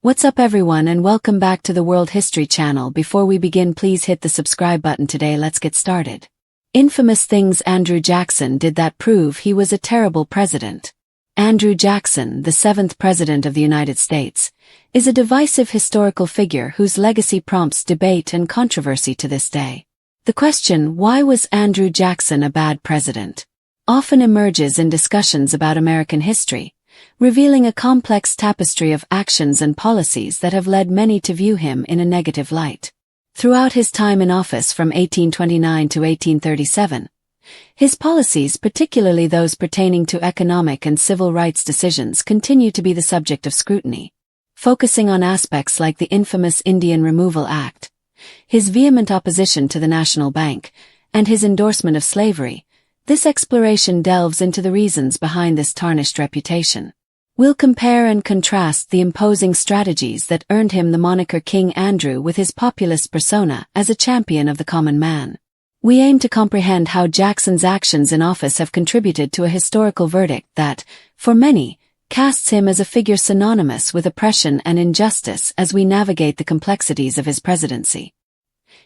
What's up everyone and welcome back to the World History Channel. Before we begin, please hit the subscribe button today. Let's get started. Infamous things Andrew Jackson did that prove he was a terrible president. Andrew Jackson, the 7th President of the United States, is a divisive historical figure whose legacy prompts debate and controversy to this day. The question, why was Andrew Jackson a bad president, often emerges in discussions about American history, revealing a complex tapestry of actions and policies that have led many to view him in a negative light. Throughout his time in office from 1829 to 1837, his policies, particularly those pertaining to economic and civil rights decisions, continue to be the subject of scrutiny. Focusing on aspects like the infamous Indian Removal Act, his vehement opposition to the National Bank, and his endorsement of slavery, this exploration delves into the reasons behind this tarnished reputation. We'll compare and contrast the imposing strategies that earned him the moniker King Andrew with his populist persona as a champion of the common man. We aim to comprehend how Jackson's actions in office have contributed to a historical verdict that, for many, casts him as a figure synonymous with oppression and injustice as we navigate the complexities of his presidency.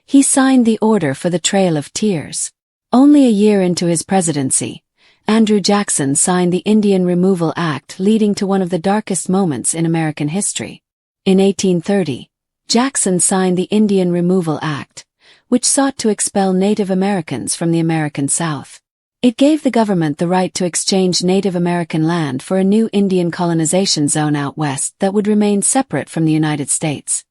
He signed the order for the Trail of Tears. Only a year into his presidency, Andrew Jackson signed the Indian Removal Act, leading to one of the darkest moments in American history. In 1830, Jackson signed the Indian Removal Act, which sought to expel Native Americans from the American South. It gave the government the right to exchange Native American land for a new Indian colonization zone out west that would remain separate from the United States.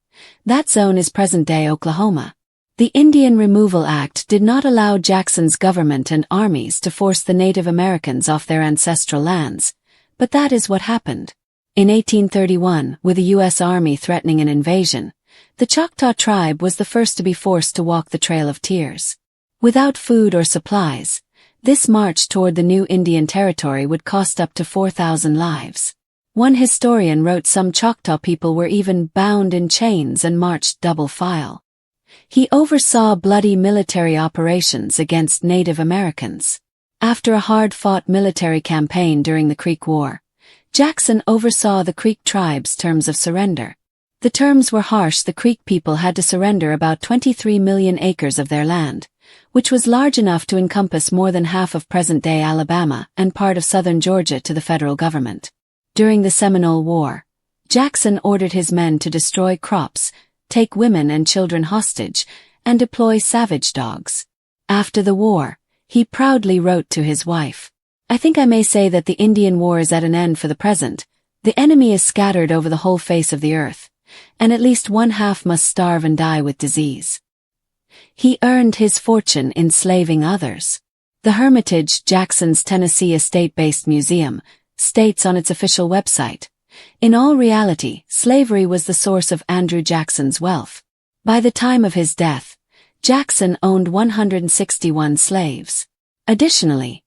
That zone is present-day Oklahoma. The Indian Removal Act did not allow Jackson's government and armies to force the Native Americans off their ancestral lands, but that is what happened. In 1831, with the U.S. Army threatening an invasion, the Choctaw tribe was the first to be forced to walk the Trail of Tears. Without food or supplies, this march toward the new Indian territory would cost up to 4,000 lives. One historian wrote some Choctaw people were even bound in chains and marched double file. He oversaw bloody military operations against Native Americans. After a hard-fought military campaign during the Creek War, Jackson oversaw the Creek tribe's terms of surrender. The terms were harsh. The Creek people had to surrender about 23 million acres of their land, which was large enough to encompass more than half of present-day Alabama and part of southern Georgia, to the federal government. During the Seminole War, Jackson ordered his men to destroy crops, take women and children hostage, and deploy savage dogs. After the war, he proudly wrote to his wife, "I think I may say that the Indian War is at an end for the present. The enemy is scattered over the whole face of the earth, and at least one half must starve and die with disease." He earned his fortune enslaving others. The Hermitage, Jackson's Tennessee estate-based museum, states on its official website, "In all reality, slavery was the source of Andrew Jackson's wealth. By the time of his death, Jackson owned 161 slaves. Additionally,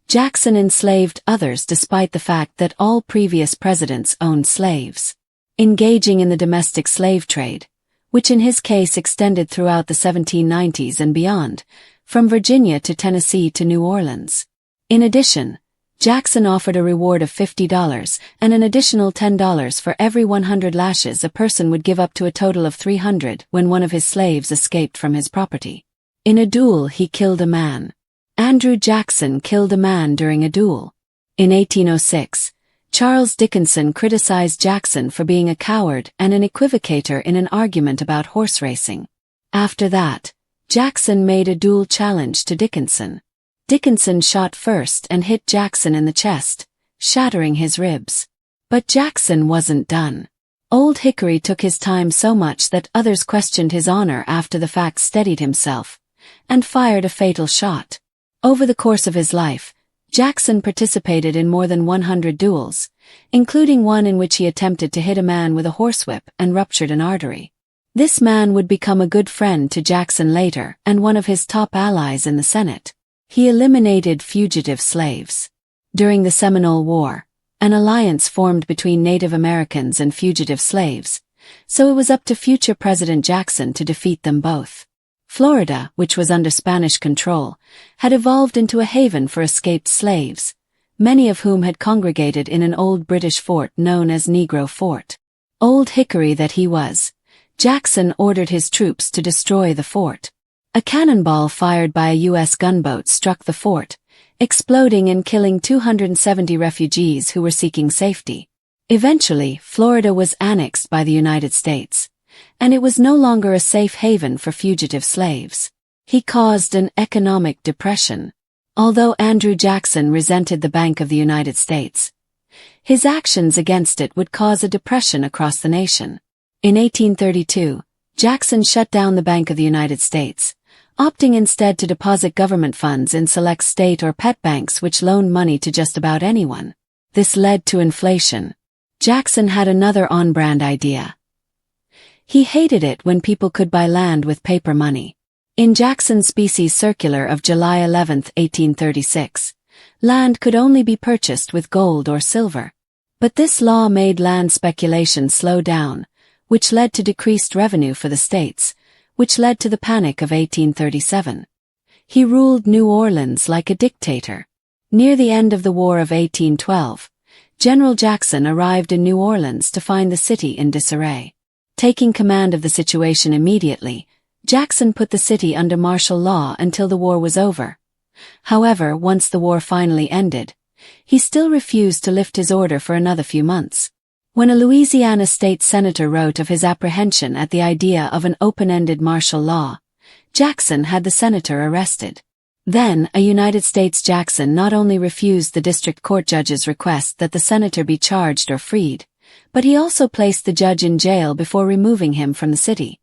Jackson enslaved others despite the fact that all previous presidents owned slaves. Engaging in the domestic slave trade, which in his case extended throughout the 1790s and beyond, from Virginia to Tennessee to New Orleans. In addition, Jackson offered a reward of $50 and an additional $10 for every 100 lashes a person would give, up to a total of 300 when one of his slaves escaped from his property. In a duel, he killed a man. Andrew Jackson killed a man during a duel. In 1806, Charles Dickinson criticized Jackson for being a coward and an equivocator in an argument about horse racing. After that, Jackson made a duel challenge to Dickinson. Dickinson shot first and hit Jackson in the chest, shattering his ribs. But Jackson wasn't done. Old Hickory took his time so much that others questioned his honor. After the fact, steadied himself and fired a fatal shot. Over the course of his life, Jackson participated in more than 100 duels, including one in which he attempted to hit a man with a horsewhip and ruptured an artery. This man would become a good friend to Jackson later and one of his top allies in the Senate. He eliminated fugitive slaves. During the Seminole War, an alliance formed between Native Americans and fugitive slaves, so it was up to future President Jackson to defeat them both. Florida, which was under Spanish control, had evolved into a haven for escaped slaves, many of whom had congregated in an old British fort known as Negro Fort. Old hickory that he was, Jackson ordered his troops to destroy the fort. A cannonball fired by a U.S. gunboat struck the fort, exploding and killing 270 refugees who were seeking safety. Eventually, Florida was annexed by the United States, and it was no longer a safe haven for fugitive slaves. He caused an economic depression. Although Andrew Jackson resented the Bank of the United States, his actions against it would cause a depression across the nation. In 1832, Jackson shut down the Bank of the United States, opting instead to deposit government funds in select state or pet banks which loaned money to just about anyone. This led to inflation. Jackson had another on-brand idea. He hated it when people could buy land with paper money. In Jackson's Species Circular of July 11, 1836, land could only be purchased with gold or silver. But this law made land speculation slow down, which led to decreased revenue for the states, which led to the Panic of 1837. He ruled New Orleans like a dictator. Near the end of the War of 1812, General Jackson arrived in New Orleans to find the city in disarray. Taking command of the situation immediately, Jackson put the city under martial law until the war was over. However, once the war finally ended, he still refused to lift his order for another few months. When a Louisiana state senator wrote of his apprehension at the idea of an open-ended martial law, Jackson had the senator arrested. Then, a United States Jackson not only refused the district court judge's request that the senator be charged or freed, but he also placed the judge in jail before removing him from the city.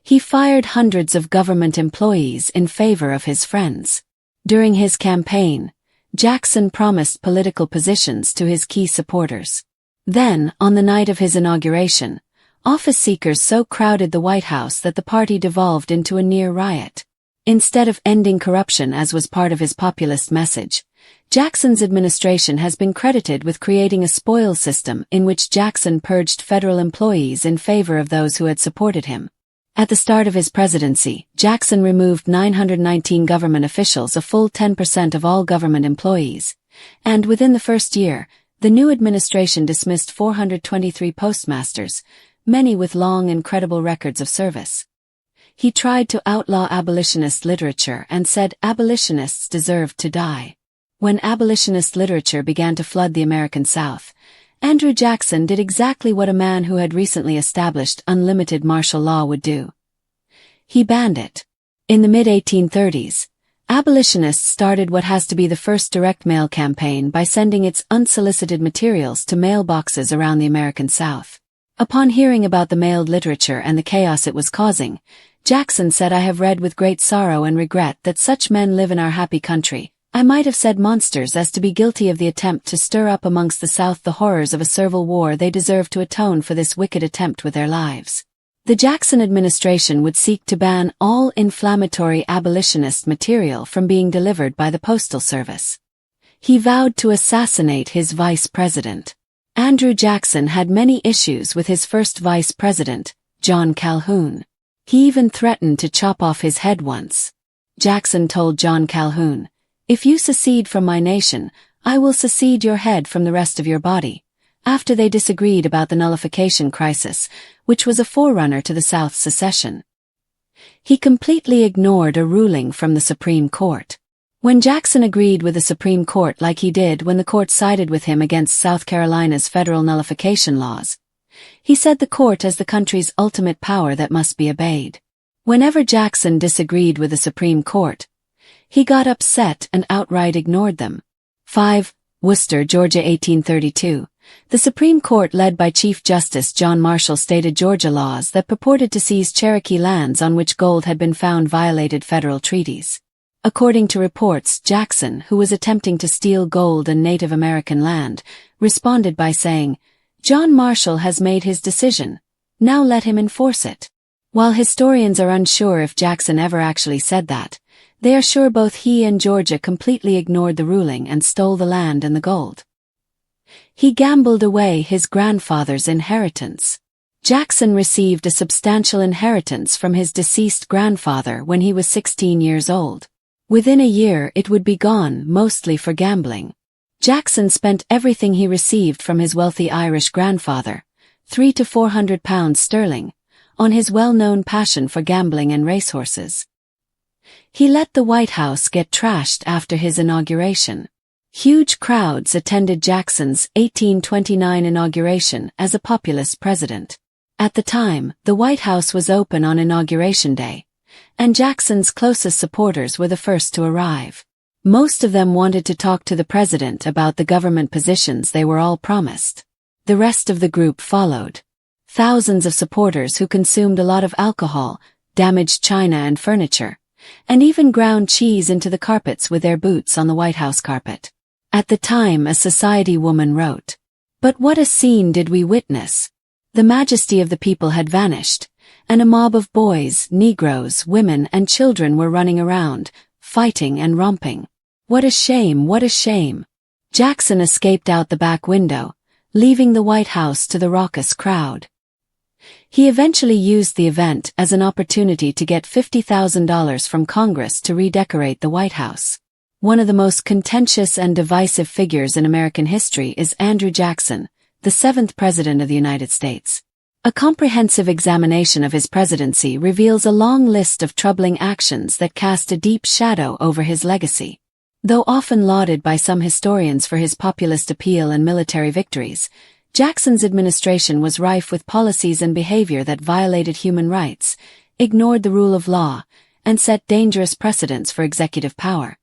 He fired hundreds of government employees in favor of his friends. During his campaign, Jackson promised political positions to his key supporters. Then, on the night of his inauguration, office seekers so crowded the White House that the party devolved into a near riot. Instead of ending corruption as was part of his populist message, Jackson's administration has been credited with creating a spoils system in which Jackson purged federal employees in favor of those who had supported him. At the start of his presidency, Jackson removed 919 government officials, a full 10% of all government employees, and within the first year, the new administration dismissed 423 postmasters, many with long and credible records of service. He tried to outlaw abolitionist literature and said abolitionists deserved to die. When abolitionist literature began to flood the American South, Andrew Jackson did exactly what a man who had recently established unlimited martial law would do. He banned it. In the mid-1830s, abolitionists started what has to be the first direct mail campaign by sending its unsolicited materials to mailboxes around the American South. Upon hearing about the mailed literature and the chaos it was causing, Jackson said, "I have read with great sorrow and regret that such men live in our happy country. I might have said monsters as to be guilty of the attempt to stir up amongst the South the horrors of a servile war. They deserve to atone for this wicked attempt with their lives." The Jackson administration would seek to ban all inflammatory abolitionist material from being delivered by the Postal Service. He vowed to assassinate his vice president. Andrew Jackson had many issues with his first vice president, John Calhoun. He even threatened to chop off his head once. Jackson told John Calhoun, "If you secede from my nation, I will secede your head from the rest of your body," after they disagreed about the nullification crisis, which was a forerunner to the South's secession. He completely ignored a ruling from the Supreme Court. When Jackson agreed with the Supreme Court like he did when the court sided with him against South Carolina's federal nullification laws, he said the court as the country's ultimate power that must be obeyed. Whenever Jackson disagreed with the Supreme Court, he got upset and outright ignored them. 5. Worcester, Georgia, 1832. The Supreme Court, led by Chief Justice John Marshall, stated Georgia laws that purported to seize Cherokee lands on which gold had been found violated federal treaties. According to reports, Jackson, who was attempting to steal gold and Native American land, responded by saying, "John Marshall has made his decision. Now let him enforce it." While historians are unsure if Jackson ever actually said that, they are sure both he and Georgia completely ignored the ruling and stole the land and the gold. He gambled away his grandfather's inheritance. Jackson received a substantial inheritance from his deceased grandfather when he was 16 years old. Within a year it would be gone, mostly for gambling. Jackson spent everything he received from his wealthy Irish grandfather, £300 to £400 on his well-known passion for gambling and racehorses. He let the White House get trashed after his inauguration. Huge crowds attended Jackson's 1829 inauguration as a populist president. At the time, the White House was open on Inauguration Day, and Jackson's closest supporters were the first to arrive. Most of them wanted to talk to the president about the government positions they were all promised. The rest of the group followed. Thousands of supporters who consumed a lot of alcohol, damaged china and furniture, and even ground cheese into the carpets with their boots on the White House carpet. At the time, a society woman wrote, "But what a scene did we witness! The majesty of the people had vanished, and a mob of boys, Negroes, women, and children were running around, fighting and romping. What a shame, what a shame!" Jackson escaped out the back window, leaving the White House to the raucous crowd. He eventually used the event as an opportunity to get $50,000 from Congress to redecorate the White House. One of the most contentious and divisive figures in American history is Andrew Jackson, the 7th President of the United States. A comprehensive examination of his presidency reveals a long list of troubling actions that cast a deep shadow over his legacy. Though often lauded by some historians for his populist appeal and military victories, Jackson's administration was rife with policies and behavior that violated human rights, ignored the rule of law, and set dangerous precedents for executive power.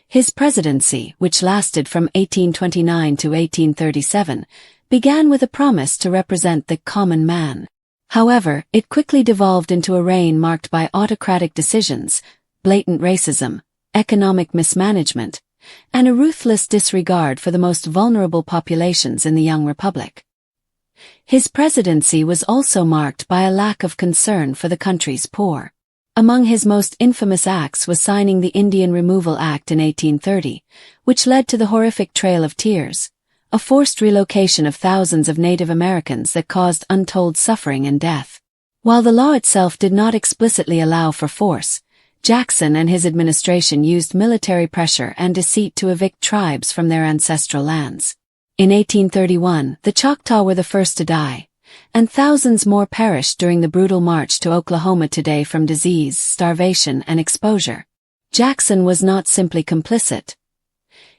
His presidency, which lasted from 1829 to 1837, began with a promise to represent the common man. However, it quickly devolved into a reign marked by autocratic decisions, blatant racism, economic mismanagement, and a ruthless disregard for the most vulnerable populations in the young republic. His presidency was also marked by a lack of concern for the country's poor. Among his most infamous acts was signing the Indian Removal Act in 1830, which led to the horrific Trail of Tears, a forced relocation of thousands of Native Americans that caused untold suffering and death. While the law itself did not explicitly allow for force, Jackson and his administration used military pressure and deceit to evict tribes from their ancestral lands. In 1831, the Choctaw were the first to die, and thousands more perished during the brutal march to Oklahoma today from disease, starvation, and exposure. Jackson was not simply complicit.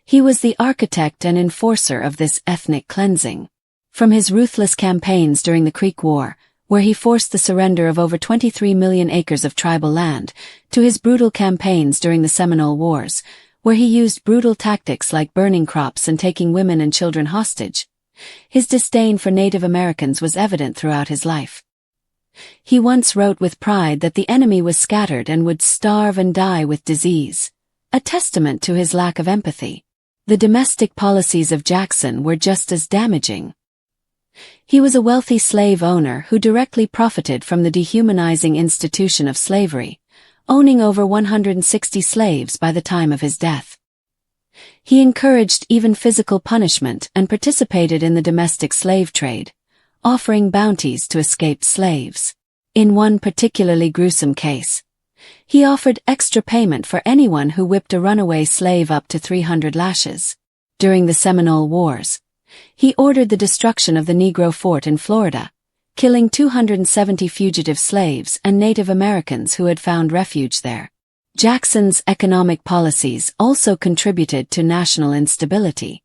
He was the architect and enforcer of this ethnic cleansing. From his ruthless campaigns during the Creek War, where he forced the surrender of over 23 million acres of tribal land, to his brutal campaigns during the Seminole Wars, where he used brutal tactics like burning crops and taking women and children hostage, his disdain for Native Americans was evident throughout his life. He once wrote with pride that the enemy was scattered and would starve and die with disease, a testament to his lack of empathy. The domestic policies of Jackson were just as damaging. He was a wealthy slave owner who directly profited from the dehumanizing institution of slavery, owning over 160 slaves by the time of his death. He encouraged even physical punishment and participated in the domestic slave trade, offering bounties to escaped slaves. In one particularly gruesome case, he offered extra payment for anyone who whipped a runaway slave up to 300 lashes. During the Seminole Wars, he ordered the destruction of the Negro fort in Florida, killing 270 fugitive slaves and Native Americans who had found refuge there. Jackson's economic policies also contributed to national instability.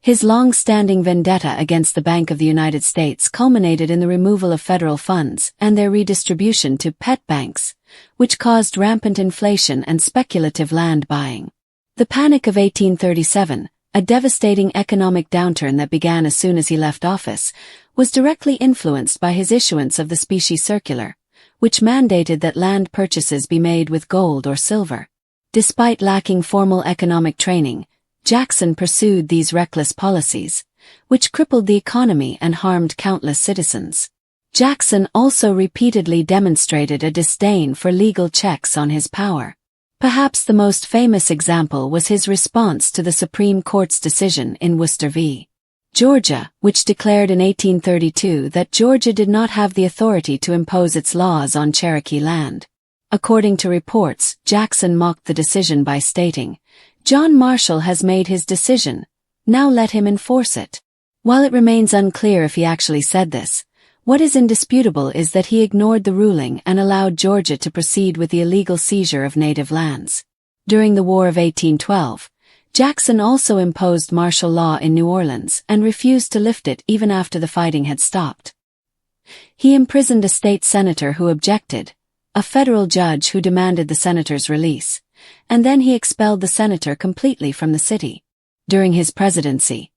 His long-standing vendetta against the Bank of the United States culminated in the removal of federal funds and their redistribution to pet banks, which caused rampant inflation and speculative land buying. The Panic of 1837, a devastating economic downturn that began as soon as he left office, was directly influenced by his issuance of the Specie Circular, which mandated that land purchases be made with gold or silver. Despite lacking formal economic training, Jackson pursued these reckless policies, which crippled the economy and harmed countless citizens. Jackson also repeatedly demonstrated a disdain for legal checks on his power. Perhaps the most famous example was his response to the Supreme Court's decision in Worcester v. Georgia, which declared in 1832 that Georgia did not have the authority to impose its laws on Cherokee land. According to reports, Jackson mocked the decision by stating, "John Marshall has made his decision, now let him enforce it." While it remains unclear if he actually said this, what is indisputable is that he ignored the ruling and allowed Georgia to proceed with the illegal seizure of native lands. During the War of 1812, Jackson also imposed martial law in New Orleans and refused to lift it even after the fighting had stopped. He imprisoned a state senator who objected, a federal judge who demanded the senator's release, and then he expelled the senator completely from the city. During his presidency,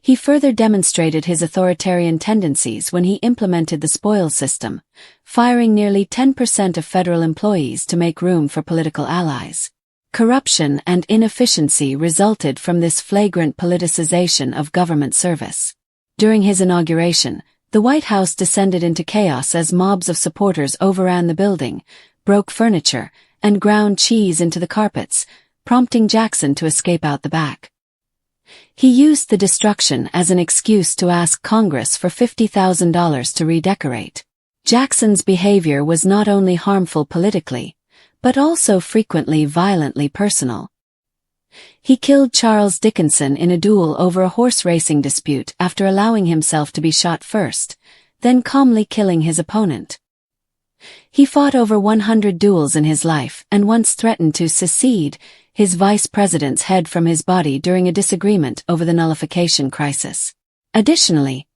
he further demonstrated his authoritarian tendencies when he implemented the spoils system, firing nearly 10% of federal employees to make room for political allies. Corruption and inefficiency resulted from this flagrant politicization of government service. During his inauguration, the White House descended into chaos as mobs of supporters overran the building, broke furniture, and ground cheese into the carpets, prompting Jackson to escape out the back. He used the destruction as an excuse to ask Congress for $50,000 to redecorate. Jackson's behavior was not only harmful politically, but also frequently violently personal. He killed Charles Dickinson in a duel over a horse racing dispute after allowing himself to be shot first, then calmly killing his opponent. He fought over 100 duels in his life and once threatened to secede his vice president's head from his body during a disagreement over the nullification crisis. Additionally,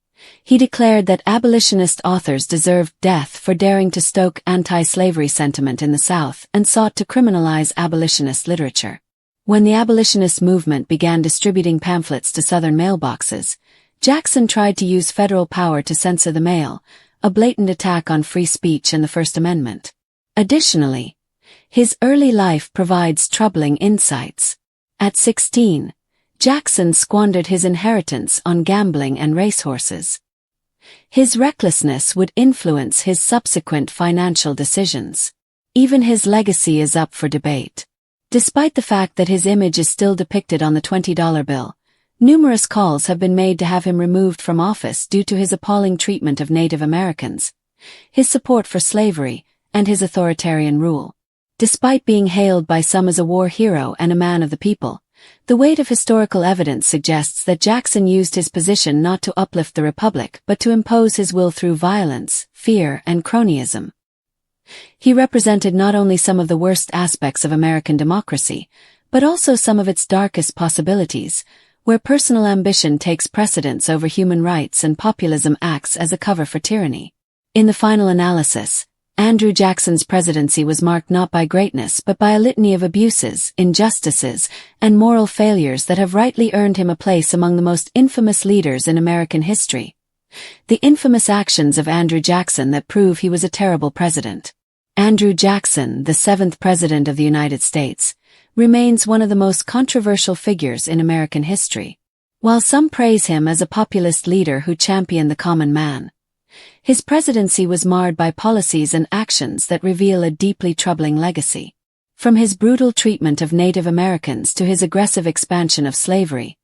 he declared that abolitionist authors deserved death for daring to stoke anti-slavery sentiment in the South and sought to criminalize abolitionist literature. When the abolitionist movement began distributing pamphlets to Southern mailboxes, Jackson tried to use federal power to censor the mail, a blatant attack on free speech and the First Amendment. Additionally, his early life provides troubling insights. At 16, Jackson squandered his inheritance on gambling and racehorses. His recklessness would influence his subsequent financial decisions. Even his legacy is up for debate. Despite the fact that his image is still depicted on the $20 bill, numerous calls have been made to have him removed from office due to his appalling treatment of Native Americans, his support for slavery, and his authoritarian rule. Despite being hailed by some as a war hero and a man of the people, the weight of historical evidence suggests that Jackson used his position not to uplift the Republic but to impose his will through violence, fear, and cronyism. He represented not only some of the worst aspects of American democracy, but also some of its darkest possibilities, where personal ambition takes precedence over human rights and populism acts as a cover for tyranny. In the final analysis, Andrew Jackson's presidency was marked not by greatness but by a litany of abuses, injustices, and moral failures that have rightly earned him a place among the most infamous leaders in American history. The infamous actions of Andrew Jackson that prove he was a terrible president. Andrew Jackson, the 7th President of the United States, remains one of the most controversial figures in American history. While some praise him as a populist leader who championed the common man, his presidency was marred by policies and actions that reveal a deeply troubling legacy. From his brutal treatment of Native Americans to his aggressive expansion of slavery,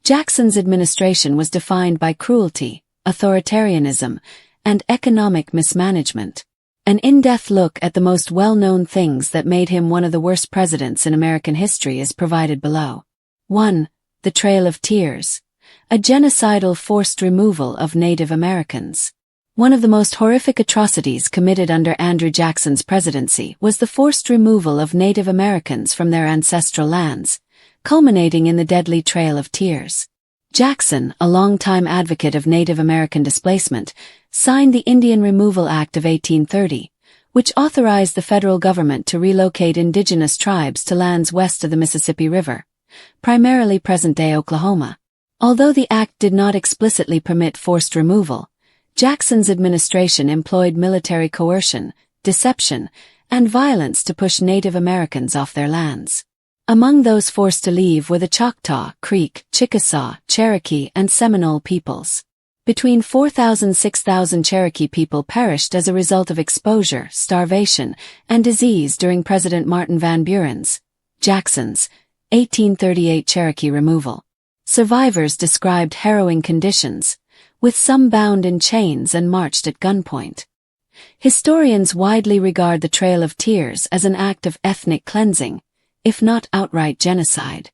Jackson's administration was defined by cruelty, authoritarianism, and economic mismanagement. An in-depth look at the most well-known things that made him one of the worst presidents in American history is provided below. 1. The Trail of Tears. A genocidal forced removal of Native Americans. One of the most horrific atrocities committed under Andrew Jackson's presidency was the forced removal of Native Americans from their ancestral lands, culminating in the deadly Trail of Tears. Jackson, a longtime advocate of Native American displacement, signed the Indian Removal Act of 1830, which authorized the federal government to relocate indigenous tribes to lands west of the Mississippi River, primarily present-day Oklahoma. Although the act did not explicitly permit forced removal, Jackson's administration employed military coercion, deception, and violence to push Native Americans off their lands. Among those forced to leave were the Choctaw, Creek, Chickasaw, Cherokee, and Seminole peoples. Between 4,000 and 6,000 Cherokee people perished as a result of exposure, starvation, and disease during President Martin Van Buren's, Jackson's, 1838 Cherokee removal. Survivors described harrowing conditions, with some bound in chains and marched at gunpoint. Historians widely regard the Trail of Tears as an act of ethnic cleansing, if not outright genocide.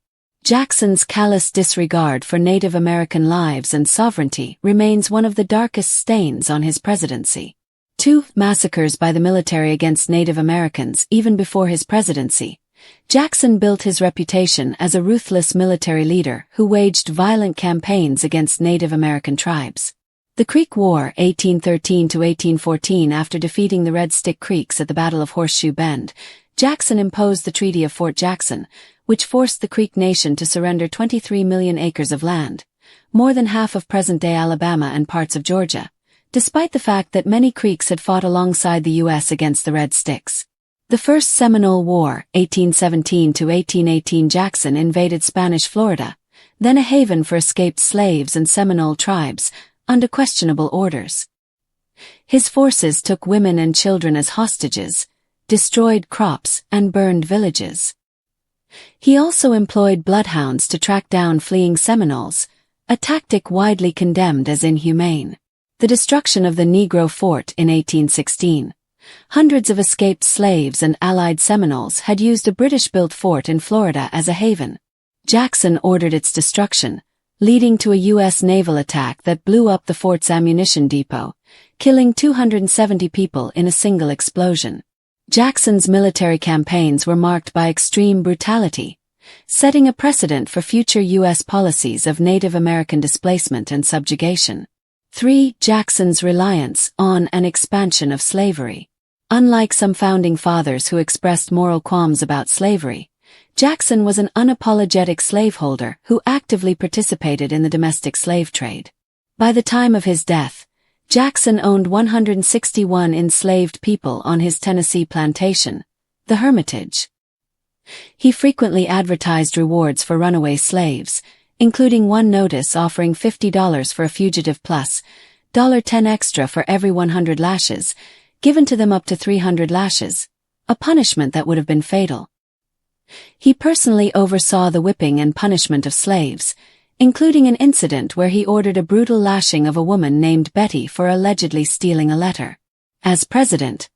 Jackson's callous disregard for Native American lives and sovereignty remains one of the darkest stains on his presidency. 2. Massacres by the military against Native Americans. Even before his presidency, Jackson built his reputation as a ruthless military leader who waged violent campaigns against Native American tribes. The Creek War, 1813–1814. After defeating the Red Stick Creeks at the Battle of Horseshoe Bend, Jackson imposed the Treaty of Fort Jackson, which forced the Creek Nation to surrender 23 million acres of land, more than half of present-day Alabama and parts of Georgia, despite the fact that many Creeks had fought alongside the U.S. against the Red Sticks. The First Seminole War, 1817–1818. Jackson invaded Spanish Florida, then a haven for escaped slaves and Seminole tribes, under questionable orders. His forces took women and children as hostages, destroyed crops, and burned villages. He also employed bloodhounds to track down fleeing Seminoles, a tactic widely condemned as inhumane. The destruction of the Negro Fort in 1816. Hundreds of escaped slaves and allied Seminoles had used a British-built fort in Florida as a haven. Jackson ordered its destruction, leading to a U.S. naval attack that blew up the fort's ammunition depot, killing 270 people in a single explosion. Jackson's military campaigns were marked by extreme brutality, setting a precedent for future U.S. policies of Native American displacement and subjugation. 3. Jackson's reliance on and expansion of slavery. Unlike some founding fathers who expressed moral qualms about slavery, Jackson was an unapologetic slaveholder who actively participated in the domestic slave trade. By the time of his death, Jackson owned 161 enslaved people on his Tennessee plantation, the Hermitage. He frequently advertised rewards for runaway slaves, including one notice offering $50 for a fugitive plus $10 extra for every 100 lashes, given to them up to 300 lashes, a punishment that would have been fatal. He personally oversaw the whipping and punishment of slaves, including an incident where he ordered a brutal lashing of a woman named Betty for allegedly stealing a letter. As president,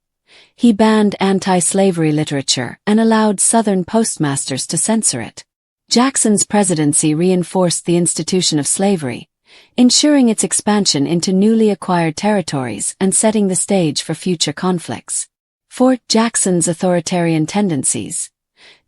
he banned anti-slavery literature and allowed Southern postmasters to censor it. Jackson's presidency reinforced the institution of slavery, ensuring its expansion into newly acquired territories and setting the stage for future conflicts. 4. Jackson's authoritarian tendencies.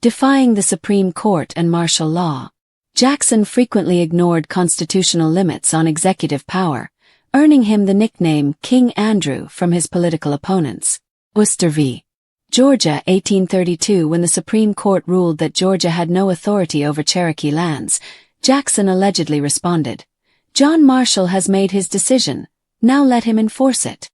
Defying the Supreme Court and martial law. Jackson frequently ignored constitutional limits on executive power, earning him the nickname King Andrew from his political opponents. Worcester v. Georgia, 1832. When the Supreme Court ruled that Georgia had no authority over Cherokee lands, Jackson allegedly responded, "John Marshall has made his decision, now let him enforce it."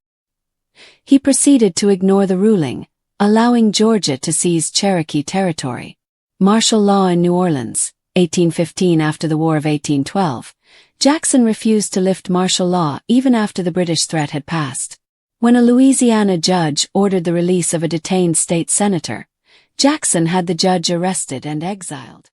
He proceeded to ignore the ruling, allowing Georgia to seize Cherokee territory. Martial law in New Orleans, 1815. After the War of 1812, Jackson refused to lift martial law even after the British threat had passed. When a Louisiana judge ordered the release of a detained state senator, Jackson had the judge arrested and exiled.